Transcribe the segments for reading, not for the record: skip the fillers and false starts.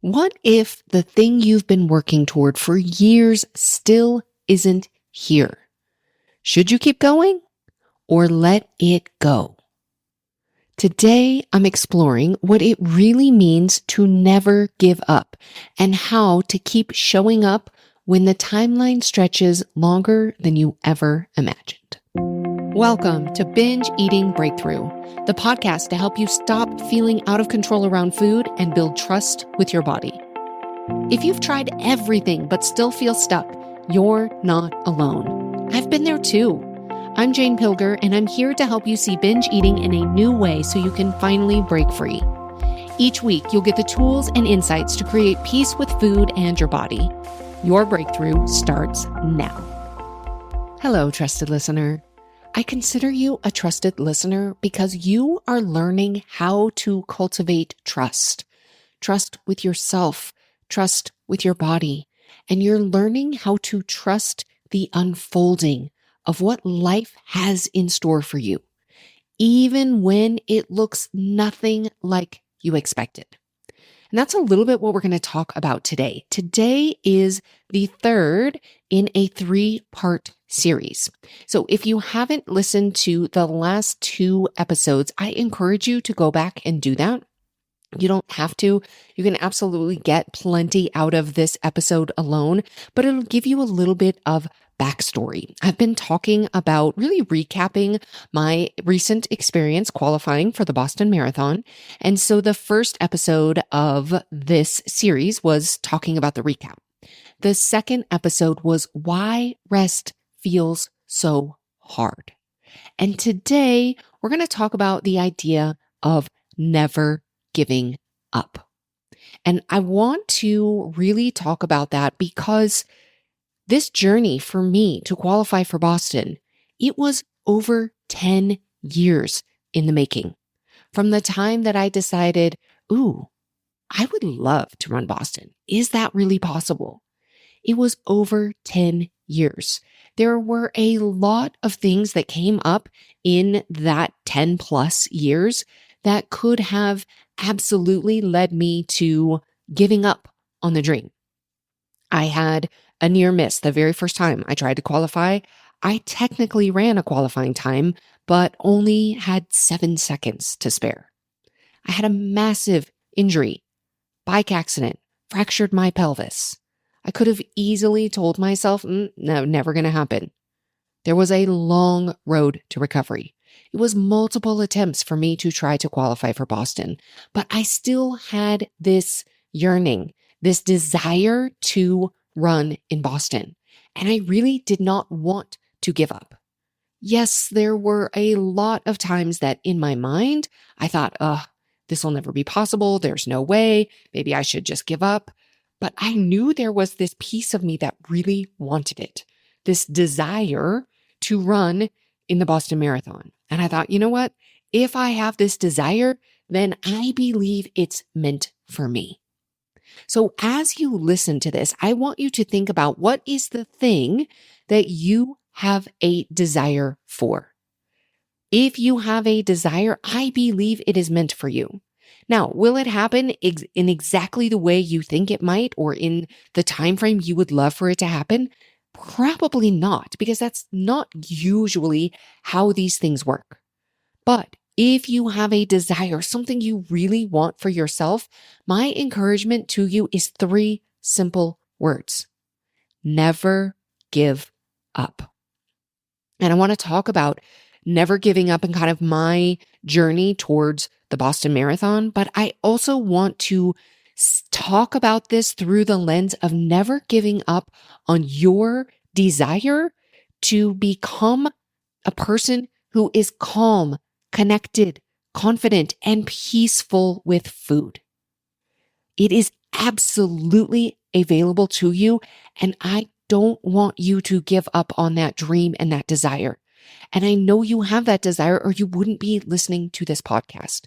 What if the thing you've been working toward for years still isn't here? Should you keep going or let it go? Today, I'm exploring what it really means to never give up and how to keep showing up when the timeline stretches longer than you ever imagined. Welcome to Binge Eating Breakthrough, the podcast to help you stop feeling out of control around food and build trust with your body. If you've tried everything but still feel stuck, you're not alone. I've been there too. I'm Jane Pilger, and I'm here to help you see binge eating in a new way so you can finally break free. Each week, you'll get the tools and insights to create peace with food and your body. Your breakthrough starts now. Hello, trusted listener. I consider you a trusted listener because you are learning how to cultivate trust. Trust with yourself, trust with your body, and you're learning how to trust the unfolding of what life has in store for you, even when it looks nothing like you expected. And that's a little bit what we're going to talk about today. Today is the third in a 3-part series. So if you haven't listened to the last 2 episodes, I encourage you to go back and do that. You don't have to. You can absolutely get plenty out of this episode alone, but it'll give you a little bit of backstory. I've been talking about really recapping my recent experience qualifying for the Boston Marathon. And so the first episode of this series was talking about the recap. The second episode was why rest feels so hard. And today we're going to talk about the idea of never giving up. And I want to really talk about that because this journey for me to qualify for Boston, it was over 10 years in the making. From the time that I decided, I would love to run Boston. Is that really possible? It was over 10 years. There were a lot of things that came up in that 10 plus years that could have absolutely led me to giving up on the dream. I had a near miss the very first time I tried to qualify. I technically ran a qualifying time, but only had 7 seconds to spare. I had a massive injury, bike accident, fractured my pelvis. I could have easily told myself, no, never going to happen. There was a long road to recovery. It was multiple attempts for me to try to qualify for Boston, but I still had this yearning, this desire to run in Boston. And I really did not want to give up. Yes, there were a lot of times that in my mind, I thought, this will never be possible. There's no way. Maybe I should just give up. But I knew there was this piece of me that really wanted it, this desire to run in the Boston Marathon. And I thought, you know what? If I have this desire, then I believe it's meant for me. So as you listen to this, I want you to think about what is the thing that you have a desire for. If you have a desire, I believe it is meant for you. Now, will it happen in exactly the way you think it might or in the time frame you would love for it to happen? Probably not, because that's not usually how these things work. But if you have a desire, something you really want for yourself, my encouragement to you is 3 simple words. Never give up. And I want to talk about never giving up and kind of my journey towards the Boston Marathon, but I also want to talk about this through the lens of never giving up on your desire to become a person who is calm, connected, confident, and peaceful with food. It is absolutely available to you, and I don't want you to give up on that dream and that desire. And I know you have that desire or you wouldn't be listening to this podcast.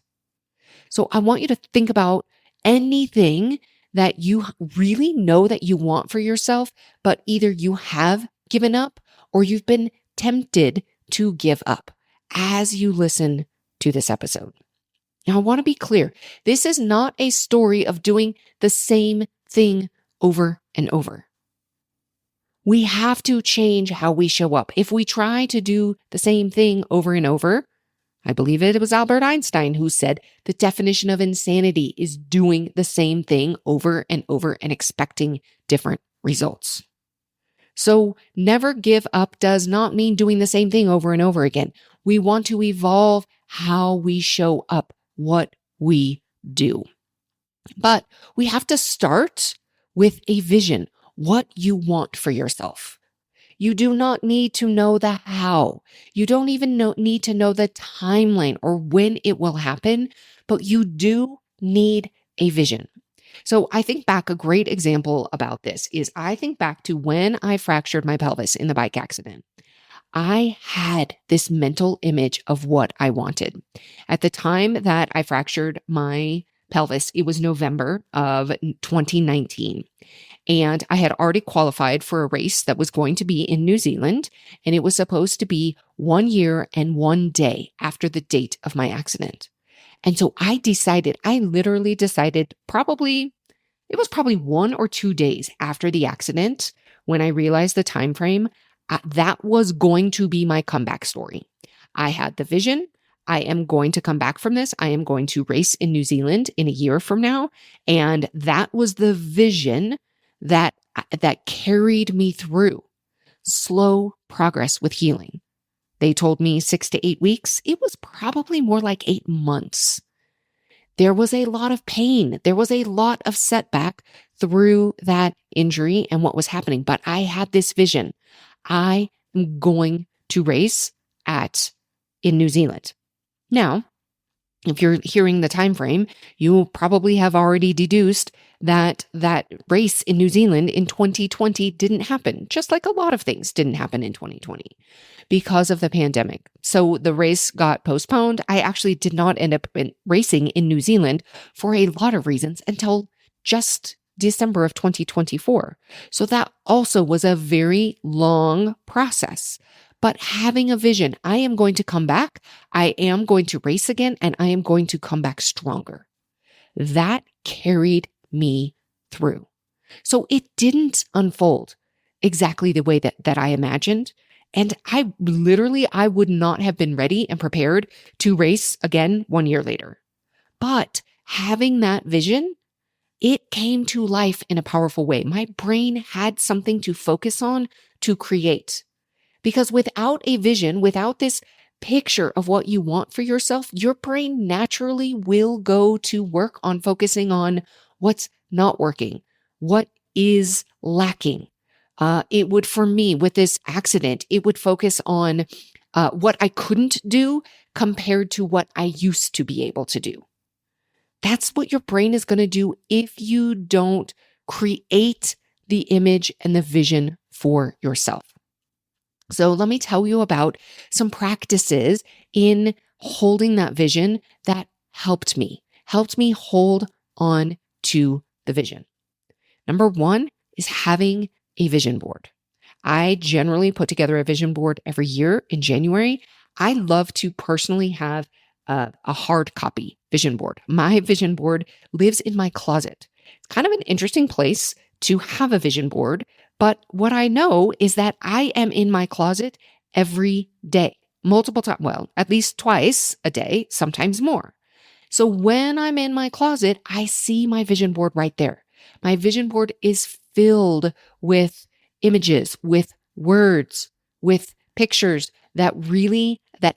So I want you to think about anything that you really know that you want for yourself, but either you have given up or you've been tempted to give up as you listen to this episode. Now, I want to be clear. This is not a story of doing the same thing over and over. We have to change how we show up. If we try to do the same thing over and over, I believe it was Albert Einstein who said the definition of insanity is doing the same thing over and over and expecting different results. So never give up does not mean doing the same thing over and over again. We want to evolve how we show up, what we do. But we have to start with a vision, what you want for yourself. You do not need to know the how. You don't even need to know the timeline or when it will happen, but you do need a vision. So I think back, a great example about this is I think back to when I fractured my pelvis in the bike accident. I had this mental image of what I wanted. At the time that I fractured my pelvis, it was November of 2019. And I had already qualified for a race that was going to be in New Zealand. And it was supposed to be 1 year and 1 day after the date of my accident. And so I literally decided it was probably 1 or 2 days after the accident when I realized the time frame, that was going to be my comeback story. I had the vision. I am going to come back from this. I am going to race in New Zealand in a year from now. And that was the vision that carried me through slow progress with healing. They told me 6 to 8 weeks. It was probably more like 8 months. There was a lot of pain. There was a lot of setback through that injury and what was happening. But I had this vision. I am going to race in New Zealand. Now, if you're hearing the time frame, you probably have already deduced that race in New Zealand in 2020 didn't happen, just like a lot of things didn't happen in 2020 because of the pandemic. So the race got postponed. I actually did not end up racing in New Zealand for a lot of reasons until just December of 2024. So that also was a very long process. But having a vision, I am going to come back, I am going to race again, and I am going to come back stronger. That carried me through. So it didn't unfold exactly the way that I imagined. And I would not have been ready and prepared to race again 1 year later. But having that vision, it came to life in a powerful way. My brain had something to focus on, to create. Because without a vision, without this picture of what you want for yourself, your brain naturally will go to work on focusing on what's not working, what is lacking. It would, for me, with this accident, it would focus on what I couldn't do compared to what I used to be able to do. That's what your brain is going to do if you don't create the image and the vision for yourself. So let me tell you about some practices in holding that vision that helped me hold on to the vision. Number 1 is having a vision board. I generally put together a vision board every year in January. I love to personally have a hard copy vision board. My vision board lives in my closet. It's kind of an interesting place to have a vision board. But what I know is that I am in my closet every day, multiple times, well, at least twice a day, sometimes more. So when I'm in my closet, I see my vision board right there. My vision board is filled with images, with words, with pictures that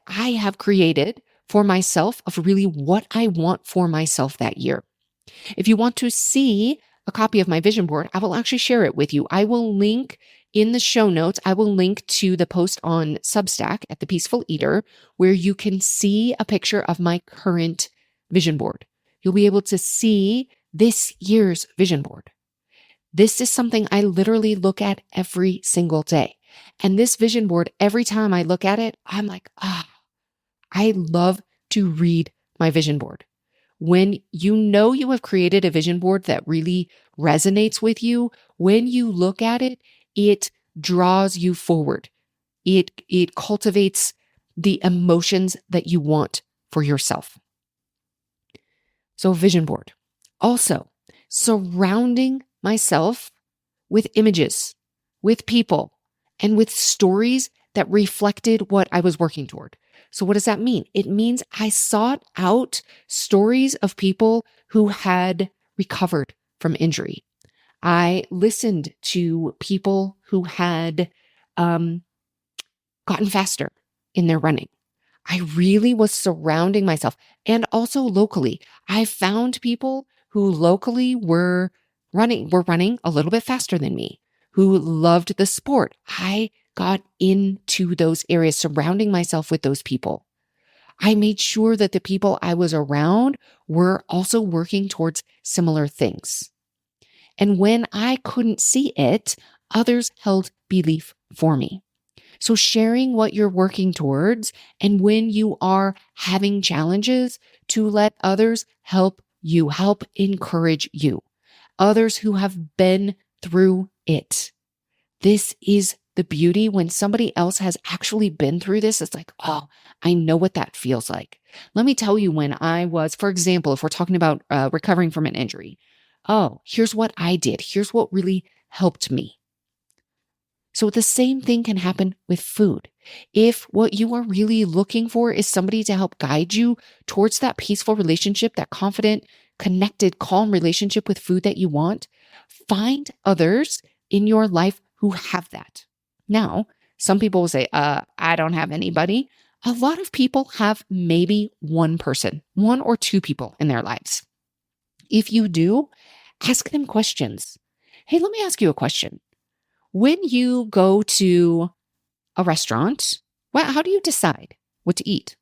I have created for myself of really what I want for myself that year. If you want to see a copy of my vision board, I will actually share it with you. I will link in the show notes, I will link to the post on Substack at The Peaceful Eater, where you can see a picture of my current vision board. You'll be able to see this year's vision board. This is something I literally look at every single day. And this vision board, every time I look at it, I'm like, I love to read my vision board. When you know you have created a vision board that really resonates with you, when you look at it, it draws you forward. It cultivates the emotions that you want for yourself. So, vision board. Also, surrounding myself with images, with people, and with stories that reflected what I was working toward. So, what does that mean? It means I sought out stories of people who had recovered from injury. I listened to people who had gotten faster in their running. I really was surrounding myself, and also locally. I found people who locally were running a little bit faster than me, who loved the sport. I got into those areas, surrounding myself with those people. I made sure that the people I was around were also working towards similar things. And when I couldn't see it, others held belief for me. So sharing what you're working towards, and when you are having challenges, to let others help you, help encourage you, others who have been through it. This is the beauty. When somebody else has actually been through this, it's like, oh, I know what that feels like. Let me tell you, when I was, for example, if we're talking about recovering from an injury, oh, here's what I did. Here's what really helped me. So the same thing can happen with food. If what you are really looking for is somebody to help guide you towards that peaceful relationship, that confident, connected, calm relationship with food that you want, find others in your life who have that. Now, some people will say, I don't have anybody. A lot of people have maybe one person, one or two people in their lives. If you do, ask them questions. Hey, let me ask you a question. When you go to a restaurant, how do you decide what to eat?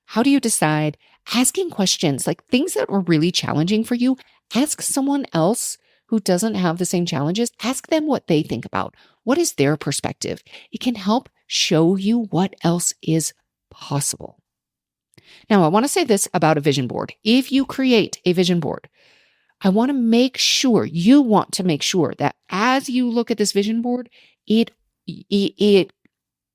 How do you decide? Asking questions, like things that are really challenging for you, ask someone else who doesn't have the same challenges. Ask them what they think about. What is their perspective? It can help show you what else is possible. Now, I want to say this about a vision board. If you create a vision board, you want to make sure that as you look at this vision board, it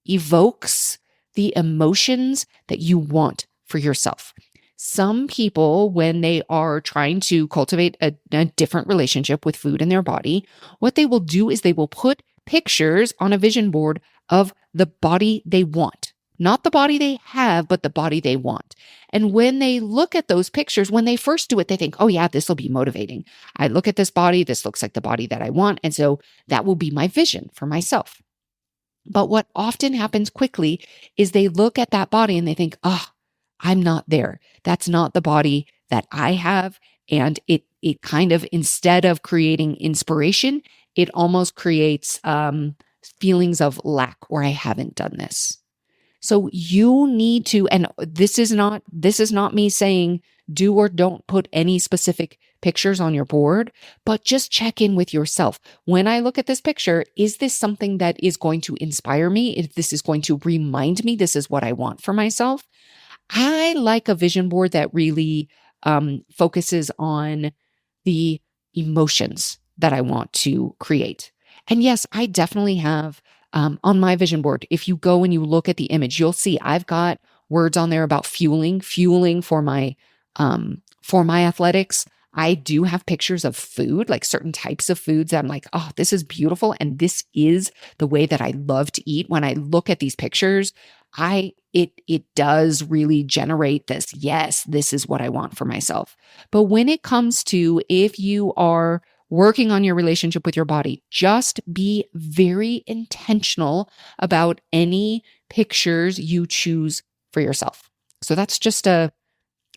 evokes the emotions that you want for yourself. Some people, when they are trying to cultivate a different relationship with food in their body, what they will do is they will put pictures on a vision board of the body they want. Not the body they have, but the body they want. And when they look at those pictures, when they first do it, they think, oh yeah, this will be motivating. I look at this body, this looks like the body that I want. And so that will be my vision for myself. But what often happens quickly is they look at that body and they think, oh, I'm not there. That's not the body that I have. And it kind of, instead of creating inspiration, it almost creates feelings of lack, or I haven't done this. So you need to, and this is not me saying do or don't put any specific pictures on your board, but just check in with yourself. When I look at this picture, is this something that is going to inspire me? If this is going to remind me this is what I want for myself? I like a vision board that really focuses on the emotions that I want to create. And yes, I definitely have on my vision board, if you go and you look at the image, you'll see I've got words on there about fueling for my athletics. I do have pictures of food, like certain types of foods that I'm like, oh, this is beautiful. And this is the way that I love to eat. When I look at these pictures, it does really generate this. Yes, this is what I want for myself. But when it comes to, if you are working on your relationship with your body, just be very intentional about any pictures you choose for yourself. So that's just a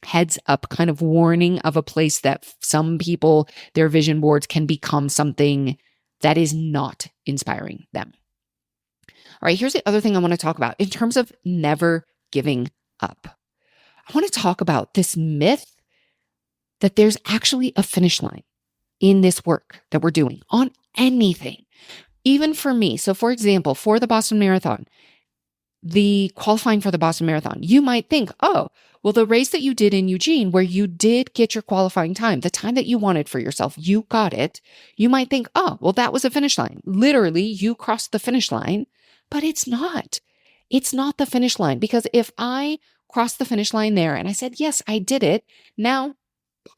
heads up kind of warning of a place that some people, their vision boards can become something that is not inspiring them. All right, here's the other thing I want to talk about in terms of never giving up. I want to talk about this myth that there's actually a finish line in this work that we're doing on anything, even for me. So for example, for the Boston Marathon, the qualifying for the Boston Marathon, you might think, oh, well, the race that you did in Eugene, where you did get your qualifying time, the time that you wanted for yourself, you got it. You might think, oh, well, that was a finish line. Literally, you crossed the finish line, but it's not. It's not the finish line, because if I crossed the finish line there and I said, yes, I did it. Now,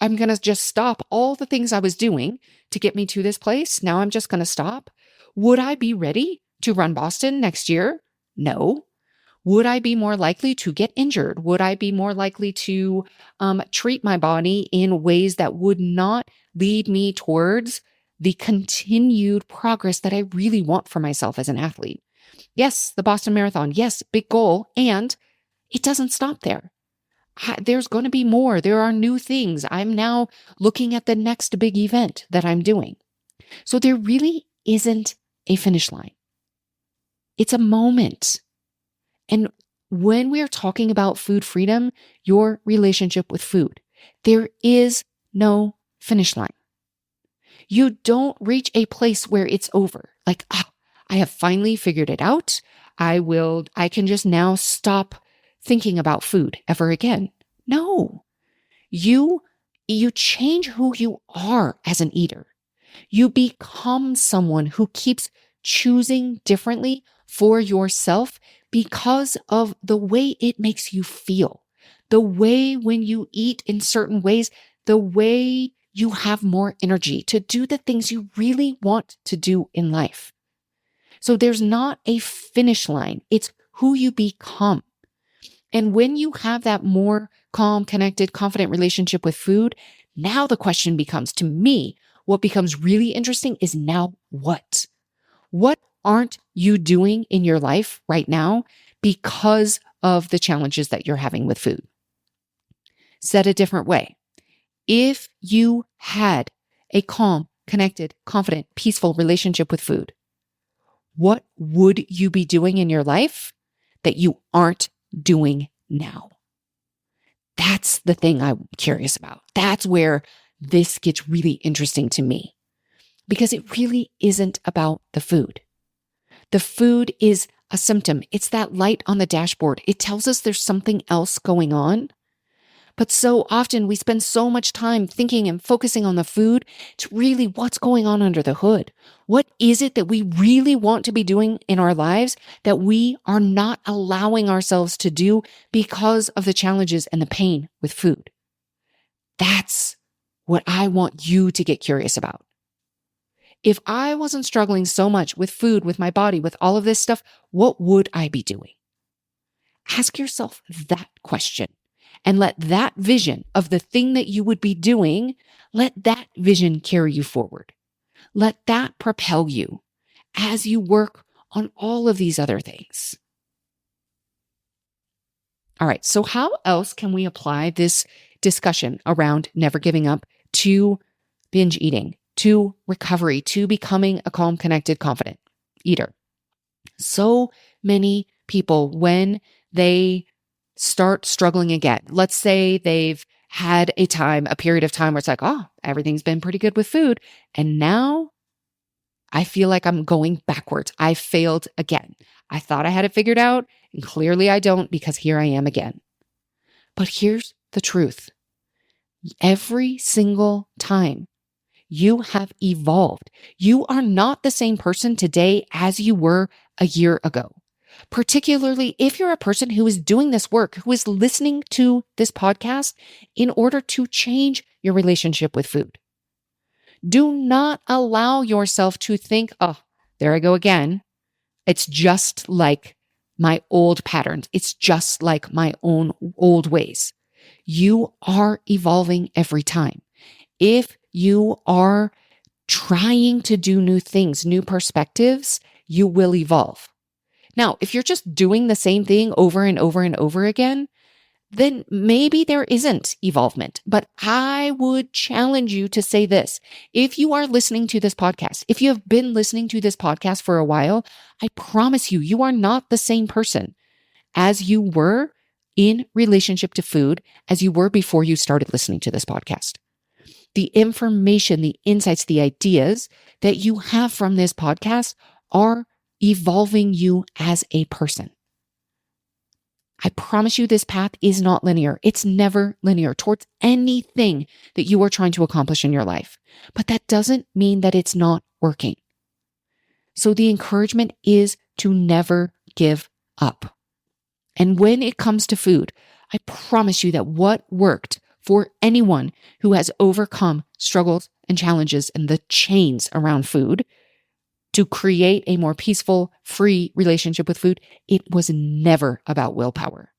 I'm going to just stop all the things I was doing to get me to this place. Now I'm just going to stop. Would I be ready to run Boston next year? No. Would I be more likely to get injured? Would I be more likely to treat my body in ways that would not lead me towards the continued progress that I really want for myself as an athlete? Yes, the Boston Marathon. Yes, big goal. And it doesn't stop there. There's going to be more. There are new things. I'm now looking at the next big event that I'm doing. So there really isn't a finish line. It's a moment. And when we are talking about food freedom, your relationship with food, there is no finish line. You don't reach a place where it's over. Like, I have finally figured it out. I can just now stop thinking about food ever again. No, you change who you are as an eater. You become someone who keeps choosing differently for yourself because of the way it makes you feel, the way when you eat in certain ways, the way you have more energy to do the things you really want to do in life. So there's not a finish line. It's who you become. And when you have that more calm, connected, confident relationship with food, now the question becomes, to me, what becomes really interesting is now what? What aren't you doing in your life right now because of the challenges that you're having with food? Said a different way, if you had a calm, connected, confident, peaceful relationship with food, what would you be doing in your life that you aren't doing now? That's the thing I'm curious about. That's where this gets really interesting to me, because it really isn't about the food. The food is a symptom. It's that light on the dashboard. It tells us there's something else going on. But so often we spend so much time thinking and focusing on the food. It's really what's going on under the hood. What is it that we really want to be doing in our lives that we are not allowing ourselves to do because of the challenges and the pain with food? That's what I want you to get curious about. If I wasn't struggling so much with food, with my body, with all of this stuff, what would I be doing? Ask yourself that question. And let that vision of the thing that you would be doing, let that vision carry you forward. Let that propel you as you work on all of these other things. All right, so how else can we apply this discussion around never giving up to binge eating, to recovery, to becoming a calm, connected, confident eater? So many people, when they start struggling again, let's say they've had a period of time where it's like, everything's been pretty good with food. And now I feel like I'm going backwards. I failed again. I thought I had it figured out, and clearly I don't, because here I am again. But here's the truth. Every single time you have evolved. You are not the same person today as you were a year ago. Particularly if you're a person who is doing this work, who is listening to this podcast in order to change your relationship with food. Do not allow yourself to think, there I go again. It's just like my old patterns. It's just like my own old ways. You are evolving every time. If you are trying to do new things, new perspectives, you will evolve. Now, if you're just doing the same thing over and over and over again, then maybe there isn't evolvement. But I would challenge you to say this. If you are listening to this podcast, if you have been listening to this podcast for a while, I promise you, you are not the same person as you were in relationship to food as you were before you started listening to this podcast. The information, the insights, the ideas that you have from this podcast are evolving you as a person. I promise you this path is not linear. It's never linear towards anything that you are trying to accomplish in your life. But that doesn't mean that it's not working. So the encouragement is to never give up. And when it comes to food, I promise you that what worked for anyone who has overcome struggles and challenges and the chains around food to create a more peaceful, free relationship with food. It was never about willpower.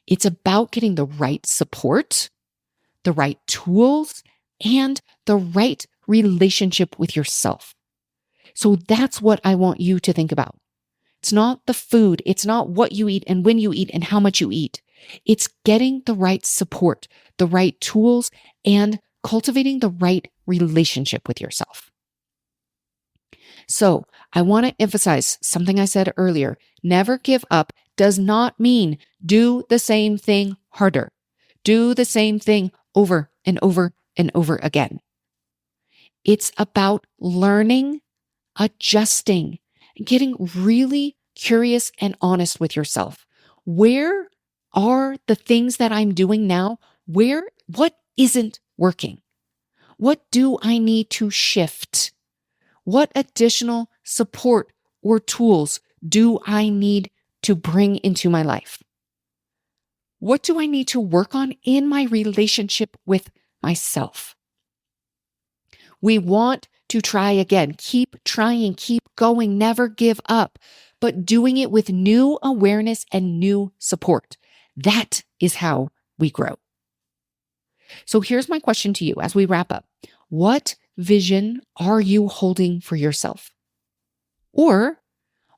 It's about getting the right support, the right tools, and the right relationship with yourself. So that's what I want you to think about. It's not the food. It's not what you eat and when you eat and how much you eat. It's getting the right support, the right tools, and cultivating the right relationship with yourself. So I want to emphasize something I said earlier. Never give up does not mean do the same thing harder. Do the same thing over and over and over again. It's about learning, adjusting, and getting really curious and honest with yourself. Where are the things that I'm doing now? What isn't working? What do I need to shift? What additional support or tools do I need to bring into my life? What do I need to work on in my relationship with myself? We want to try again. Keep trying, keep going, never give up, but doing it with new awareness and new support. That is how we grow. So here's my question to you as we wrap up. What vision are you holding for yourself? Or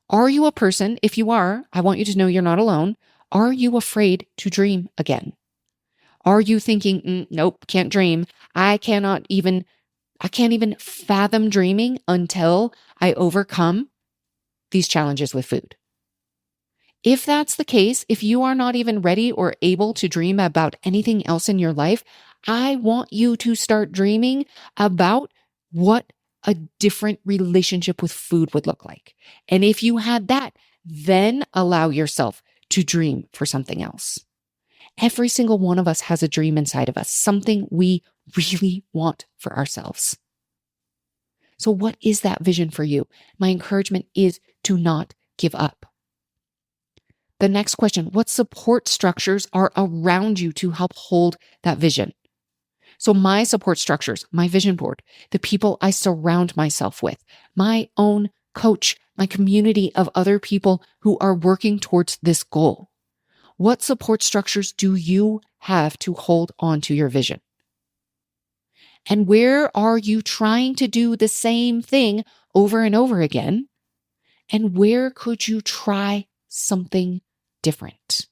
are you a person, if you are, I want you to know you're not alone. Are you afraid to dream again? Are you thinking, nope, can't dream. I can't even fathom dreaming until I overcome these challenges with food. If that's the case, if you are not even ready or able to dream about anything else in your life, I want you to start dreaming about what a different relationship with food would look like. And if you had that, then allow yourself to dream for something else. Every single one of us has a dream inside of us, something we really want for ourselves. So what is that vision for you? My encouragement is to not give up. The next question, what support structures are around you to help hold that vision? So my support structures, my vision board, the people I surround myself with, my own coach, my community of other people who are working towards this goal. What support structures do you have to hold on to your vision? And where are you trying to do the same thing over and over again? And where could you try something different?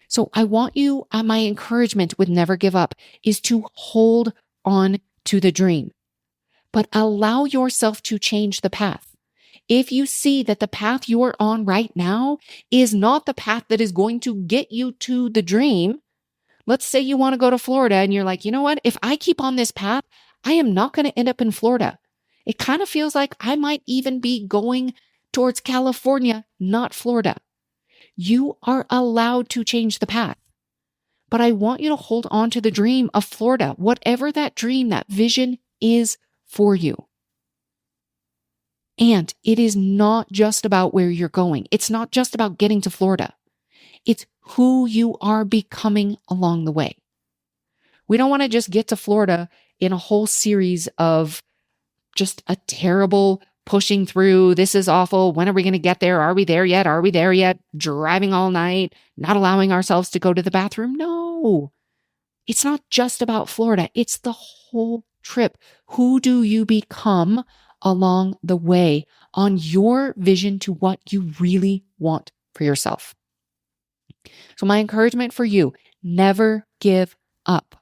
So I want you, my encouragement with never give up is to hold on to the dream, but allow yourself to change the path. If you see that the path you're on right now is not the path that is going to get you to the dream, let's say you want to go to Florida and you're like, you know what? If I keep on this path, I am not going to end up in Florida. It kind of feels like I might even be going towards California, not Florida. You are allowed to change the path. But I want you to hold on to the dream of Florida, whatever that dream, that vision is for you. And it is not just about where you're going. It's not just about getting to Florida. It's who you are becoming along the way. We don't want to just get to Florida in a whole series of just a terrible pushing through. This is awful. When are we going to get there? Are we there yet? Are we there yet? Driving all night, not allowing ourselves to go to the bathroom. No, it's not just about Florida. It's the whole trip. Who do you become along the way on your vision to what you really want for yourself? So my encouragement for you, never give up.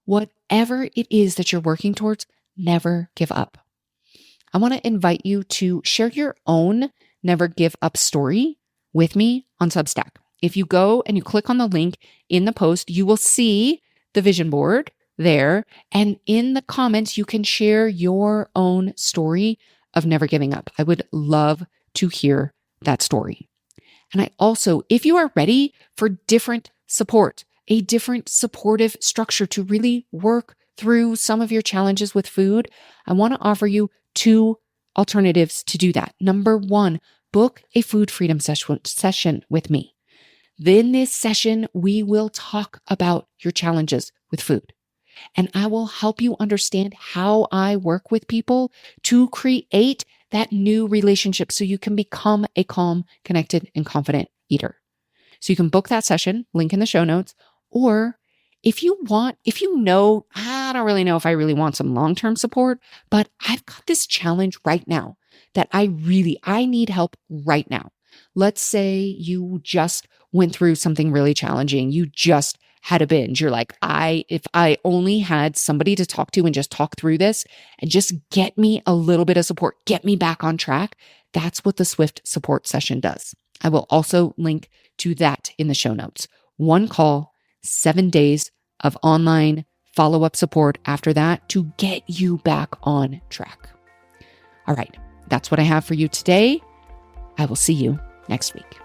Whatever it is that you're working towards, never give up. I want to invite you to share your own never give up story with me on Substack. If you go and you click on the link in the post, you will see the vision board there. And in the comments, you can share your own story of never giving up. I would love to hear that story. And I also, if you are ready for different support, a different supportive structure to really work through some of your challenges with food, I want to offer you 2 alternatives to do that. Number 1, book a food freedom session with me. Then this session, we will talk about your challenges with food. And I will help you understand how I work with people to create that new relationship so you can become a calm, connected, and confident eater. So you can book that session, link in the show notes, or if you know, I don't really know if I really want some long-term support, but I've got this challenge right now that I need help right now. Let's say you just went through something really challenging. You just had a binge. You're like, if I only had somebody to talk to and just talk through this and just get me a little bit of support, get me back on track. That's what the Swift support session does. I will also link to that in the show notes. 1 call, 7 days of online follow-up support after that to get you back on track. All right, that's what I have for you today. I will see you next week.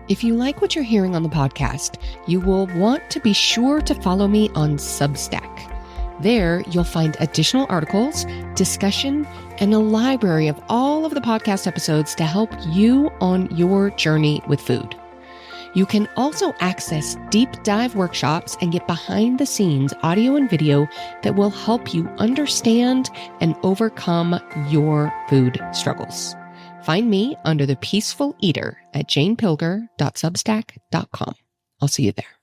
If you like what you're hearing on the podcast, you will want to be sure to follow me on Substack. There, you'll find additional articles, discussion, and a library of all of the podcast episodes to help you on your journey with food. You can also access deep dive workshops and get behind the scenes audio and video that will help you understand and overcome your food struggles. Find me under The Peaceful Eater at janepilger.substack.com. I'll see you there.